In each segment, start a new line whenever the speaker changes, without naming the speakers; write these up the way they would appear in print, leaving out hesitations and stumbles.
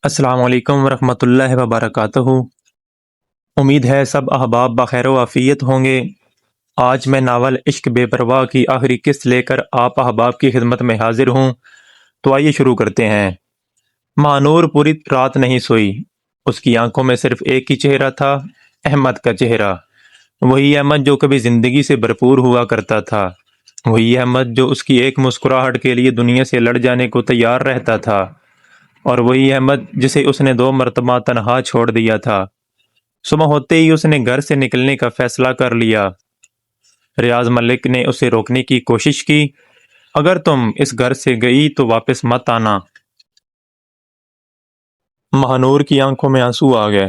السلام علیکم ورحمۃ اللہ وبرکاتہ۔ امید ہے سب احباب بخیر و عافیت ہوں گے۔ آج میں ناول عشق بے پرواہ کی آخری قسط لے کر آپ احباب کی خدمت میں حاضر ہوں۔ تو آئیے شروع کرتے ہیں۔ مانور پوری رات نہیں سوئی۔ اس کی آنکھوں میں صرف ایک ہی چہرہ تھا، احمد کا چہرہ۔ وہی احمد جو کبھی زندگی سے بھرپور ہوا کرتا تھا، وہی احمد جو اس کی ایک مسکراہٹ کے لیے دنیا سے لڑ جانے کو تیار رہتا تھا، اور وہی احمد جسے اس نے 2 مرتبہ تنہا چھوڑ دیا تھا۔ صبح ہوتے ہی اس نے گھر سے نکلنے کا فیصلہ کر لیا۔ ریاض ملک نے اسے روکنے کی کوشش کی، اگر تم اس گھر سے گئی تو واپس مت آنا۔ مہانور کی آنکھوں میں آنسو آ گئے،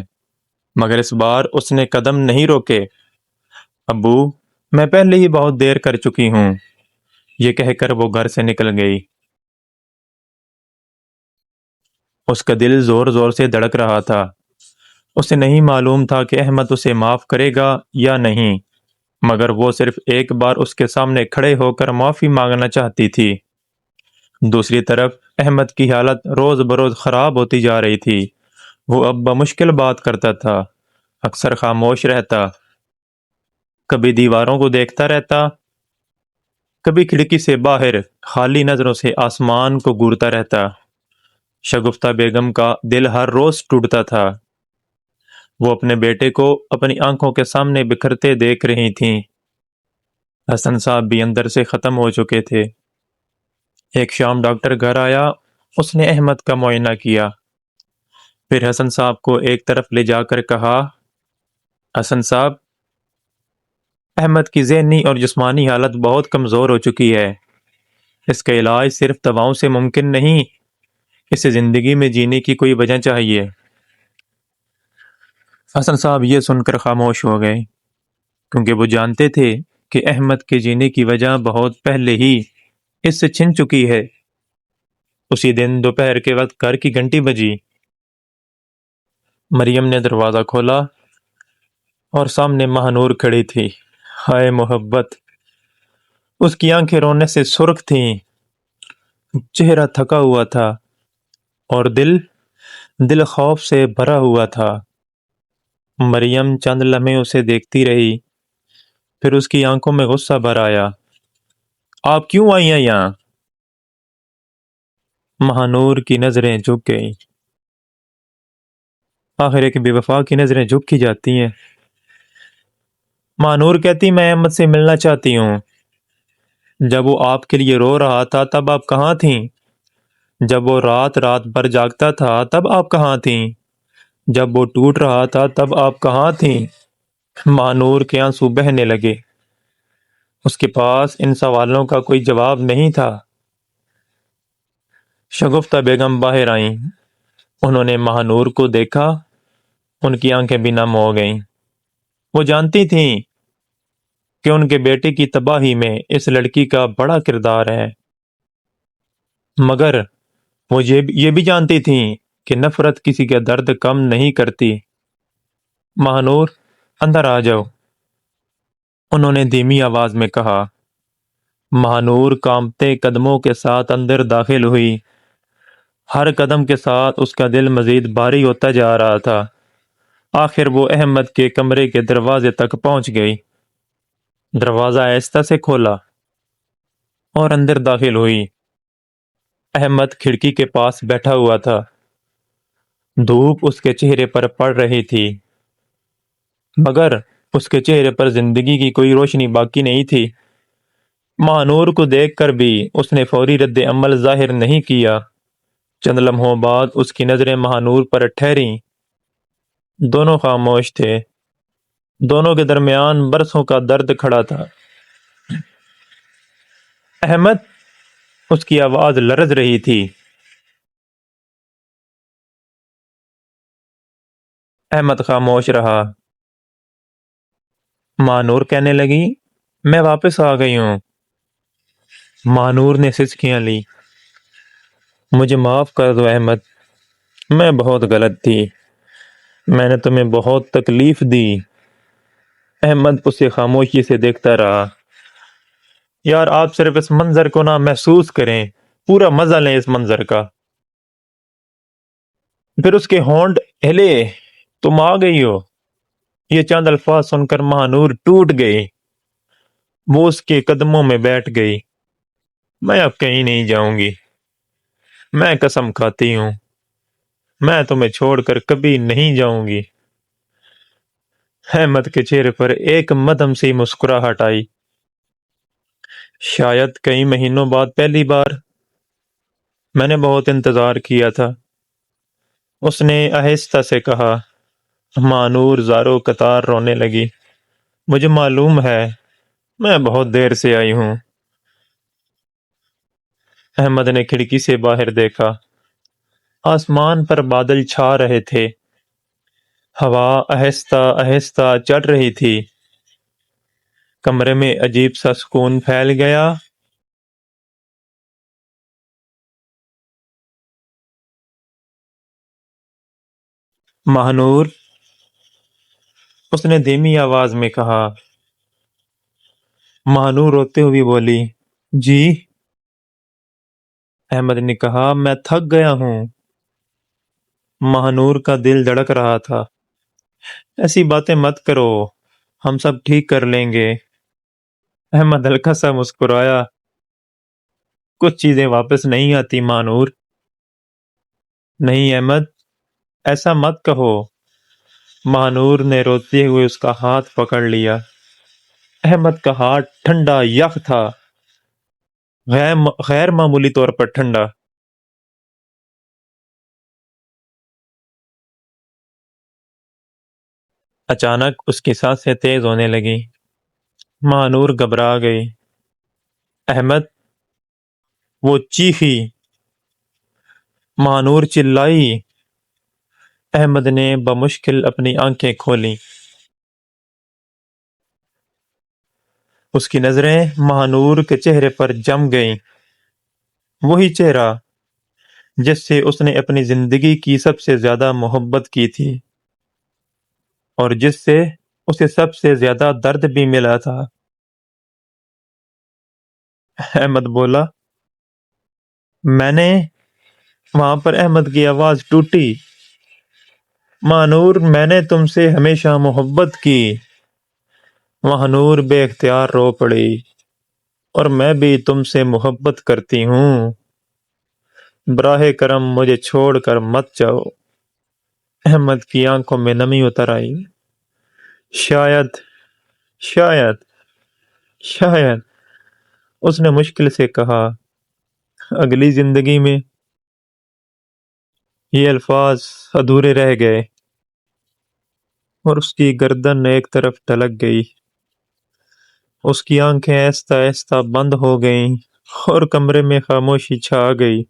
مگر اس بار اس نے قدم نہیں روکے۔ ابو، میں پہلے ہی بہت دیر کر چکی ہوں، یہ کہہ کر وہ گھر سے نکل گئی۔ اس کا دل زور زور سے دھڑک رہا تھا۔ اسے نہیں معلوم تھا کہ احمد اسے معاف کرے گا یا نہیں، مگر وہ صرف ایک بار اس کے سامنے کھڑے ہو کر معافی مانگنا چاہتی تھی۔ دوسری طرف احمد کی حالت روز بروز خراب ہوتی جا رہی تھی۔ وہ اب بمشکل بات کرتا تھا، اکثر خاموش رہتا، کبھی دیواروں کو دیکھتا رہتا، کبھی کھڑکی سے باہر خالی نظروں سے آسمان کو گورتا رہتا۔ شگفتہ بیگم کا دل ہر روز ٹوٹتا تھا۔ وہ اپنے بیٹے کو اپنی آنکھوں کے سامنے بکھرتے دیکھ رہی تھیں۔ حسن صاحب بھی اندر سے ختم ہو چکے تھے۔ ایک شام ڈاکٹر گھر آیا، اس نے احمد کا معائنہ کیا، پھر حسن صاحب کو ایک طرف لے جا کر کہا، حسن صاحب، احمد کی ذہنی اور جسمانی حالت بہت کمزور ہو چکی ہے۔ اس کا علاج صرف دواؤں سے ممکن نہیں، اسے زندگی میں جینے کی کوئی وجہ چاہیے۔ حسن صاحب یہ سن کر خاموش ہو گئے، کیونکہ وہ جانتے تھے کہ احمد کے جینے کی وجہ بہت پہلے ہی اس سے چھن چکی ہے۔ اسی دن دوپہر کے وقت گھر کی گھنٹی بجی۔ مریم نے دروازہ کھولا اور سامنے مہانور کھڑی تھی۔ ہائے محبت! اس کی آنکھیں رونے سے سرخ تھیں، چہرہ تھکا ہوا تھا، اور دل خوف سے بھرا ہوا تھا۔ مریم چند لمحے اسے دیکھتی رہی، پھر اس کی آنکھوں میں غصہ بھر آیا۔ آپ کیوں آئی ہیں یہاں؟ مہانور کی نظریں جھک گئیں۔ آخر ایک بے وفا کی نظریں جھک ہی جاتی ہیں۔ مہانور کہتی، میں احمد سے ملنا چاہتی ہوں۔ جب وہ آپ کے لیے رو رہا تھا تب آپ کہاں تھیں؟ جب وہ رات بھر جاگتا تھا تب آپ کہاں تھیں؟ جب وہ ٹوٹ رہا تھا تب آپ کہاں تھیں؟ مہانور کے آنسو بہنے لگے۔ اس کے پاس ان سوالوں کا کوئی جواب نہیں تھا۔ شگفتہ بیگم باہر آئیں۔ انہوں نے مہانور کو دیکھا، ان کی آنکھیں بھی نم ہو گئیں۔ وہ جانتی تھیں کہ ان کے بیٹے کی تباہی میں اس لڑکی کا بڑا کردار ہے، مگر وہ یہ بھی جانتی تھیں کہ نفرت کسی کا درد کم نہیں کرتی۔ مہانور، اندر آ جاؤ، انہوں نے دھیمی آواز میں کہا۔ مہانور کانپتے قدموں کے ساتھ اندر داخل ہوئی۔ ہر قدم کے ساتھ اس کا دل مزید بھاری ہوتا جا رہا تھا۔ آخر وہ احمد کے کمرے کے دروازے تک پہنچ گئی۔ دروازہ آہستہ سے کھولا اور اندر داخل ہوئی۔ احمد کھڑکی کے پاس بیٹھا ہوا تھا۔ دھوپ اس کے چہرے پر پڑ رہی تھی، مگر اس کے چہرے پر زندگی کی کوئی روشنی باقی نہیں تھی۔ مہانور کو دیکھ کر بھی اس نے فوری رد عمل ظاہر نہیں کیا۔ چند لمحوں بعد اس کی نظریں مہانور پر ٹھہریں۔ دونوں خاموش تھے، دونوں کے درمیان برسوں کا درد کھڑا تھا۔ احمد! اس کی آواز لرز رہی تھی۔ احمد خاموش رہا۔ مہانور کہنے لگی، میں واپس آ گئی ہوں۔ مہانور نے سسکیاں لی۔ مجھے معاف کر دو احمد، میں بہت غلط تھی، میں نے تمہیں بہت تکلیف دی۔ احمد اسے خاموشی سے دیکھتا رہا۔ یار، آپ صرف اس منظر کو نہ محسوس کریں، پورا مزہ لیں اس منظر کا۔ پھر اس کے ہونٹ ہلے۔ تم آ گئی ہو؟ یہ چند الفاظ سن کر مہانور ٹوٹ گئی۔ وہ اس کے قدموں میں بیٹھ گئی۔ میں اب کہیں نہیں جاؤں گی، میں قسم کھاتی ہوں، میں تمہیں چھوڑ کر کبھی نہیں جاؤں گی۔ احمد کے چہرے پر ایک مدھم سی مسکراہٹ آئی۔ شاید کئی مہینوں بعد پہلی بار میں نے بہت انتظار کیا تھا، اس نے آہستہ سے کہا۔ مانور زاروں قطار رونے لگی۔ مجھے معلوم ہے، میں بہت دیر سے آئی ہوں۔ احمد نے کھڑکی سے باہر دیکھا۔ آسمان پر بادل چھا رہے تھے، ہوا آہستہ آہستہ چل رہی تھی۔ کمرے میں عجیب سا سکون پھیل گیا۔ مہانور، اس نے دھیمی آواز میں کہا۔ مہانور روتے ہوئے بولی، جی؟ احمد نے کہا، میں تھک گیا ہوں۔ مہانور کا دل دھڑک رہا تھا۔ ایسی باتیں مت کرو، ہم سب ٹھیک کر لیں گے۔ احمد ہلکا سا مسکرایا۔ کچھ چیزیں واپس نہیں آتی مہانور۔ نہیں احمد، ایسا مت کہو۔ مہانور نے روتے ہوئے اس کا ہاتھ پکڑ لیا۔ احمد کا ہاتھ ٹھنڈا یخ تھا، غیر معمولی طور پر ٹھنڈا۔ اچانک اس کی سانسیں تیز ہونے لگیں۔ مہانور گھبرا گئی۔ احمد! وہ چیخی۔ مہانور چلائی۔ احمد نے بمشکل اپنی آنکھیں کھولیں۔ اس کی نظریں مہانور کے چہرے پر جم گئیں۔ وہی چہرہ جس سے اس نے اپنی زندگی کی سب سے زیادہ محبت کی تھی، اور جس سے اسے سب سے زیادہ درد بھی ملا تھا۔ احمد بولا۔ میں نے… وہاں پر احمد کی آواز ٹوٹی۔ مہانور، میں نے تم سے ہمیشہ محبت کی۔ مہانور بے اختیار رو پڑی۔ اور میں بھی تم سے محبت کرتی ہوں، براہ کرم مجھے چھوڑ کر مت جاؤ۔ احمد کی آنکھوں میں نمی اتر آئی۔ شاید شاید شاید اس نے مشکل سے کہا، اگلی زندگی میں۔ یہ الفاظ ادھورے رہ گئے، اور اس کی گردن ایک طرف ڈھلک گئی۔ اس کی آنکھیں آہستہ آہستہ بند ہو گئیں، اور کمرے میں خاموشی چھا گئی۔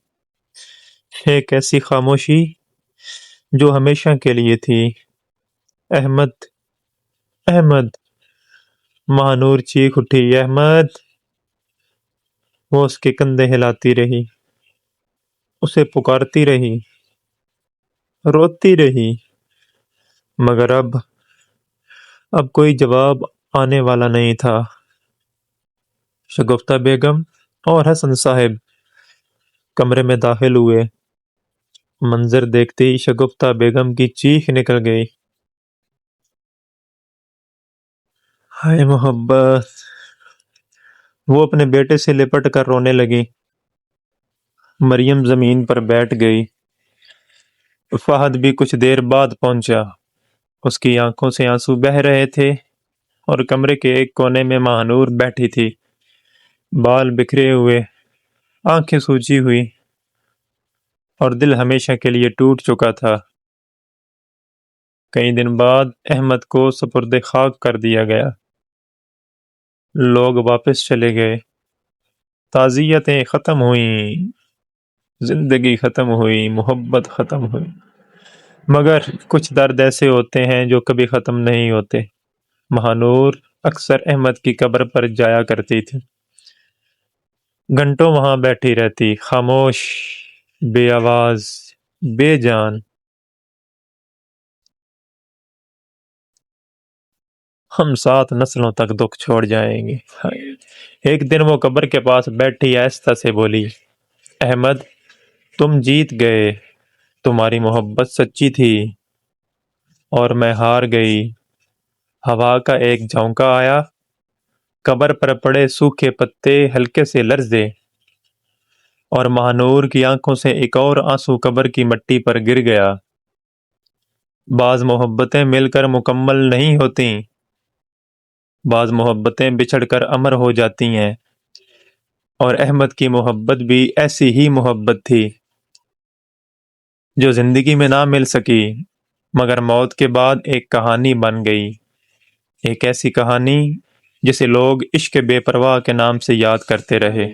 ایک ایسی خاموشی جو ہمیشہ کے لیے تھی۔ احمد! احمد! مہانور چیخ اٹھی، احمد! وہ اس کے کندھے ہلاتی رہی، اسے پکارتی رہی، روتی رہی، مگر اب کوئی جواب آنے والا نہیں تھا۔ شگفتہ بیگم اور حسن صاحب کمرے میں داخل ہوئے۔ منظر دیکھتے ہی شگفتہ بیگم کی چیخ نکل گئی۔ ہائے محبت! وہ اپنے بیٹے سے لپٹ کر رونے لگی۔ مریم زمین پر بیٹھ گئی۔ فہد بھی کچھ دیر بعد پہنچا۔ اس کی آنکھوں سے آنسو بہہ رہے تھے، اور کمرے کے ایک کونے میں مہانور بیٹھی تھی، بال بکھرے ہوئے، آنکھیں سوجی ہوئی، اور دل ہمیشہ کے لیے ٹوٹ چکا تھا۔ کئی دن بعد احمد کو سپرد خاک کر دیا گیا۔ لوگ واپس چلے گئے، تعزیتیں ختم ہوئیں، زندگی ختم ہوئی، محبت ختم ہوئی، مگر کچھ درد ایسے ہوتے ہیں جو کبھی ختم نہیں ہوتے۔ مہانور اکثر احمد کی قبر پر جایا کرتی تھی، گھنٹوں وہاں بیٹھی رہتی، خاموش، بے آواز، بے جان۔ ہم 7 نسلوں تک دکھ چھوڑ جائیں گے۔ ایک دن وہ قبر کے پاس بیٹھی آہستہ سے بولی، احمد، تم جیت گئے، تمہاری محبت سچی تھی اور میں ہار گئی۔ ہوا کا ایک جھونکا آیا، قبر پر پڑے سوکھے پتے ہلکے سے لرزے، اور مہنور کی آنکھوں سے ایک اور آنسو قبر کی مٹی پر گر گیا۔ بعض محبتیں مل کر مکمل نہیں ہوتیں، بعض محبتیں بچھڑ کر امر ہو جاتی ہیں، اور احمد کی محبت بھی ایسی ہی محبت تھی جو زندگی میں نہ مل سکی، مگر موت کے بعد ایک کہانی بن گئی، ایک ایسی کہانی جسے لوگ عشق بے پرواہ کے نام سے یاد کرتے رہے۔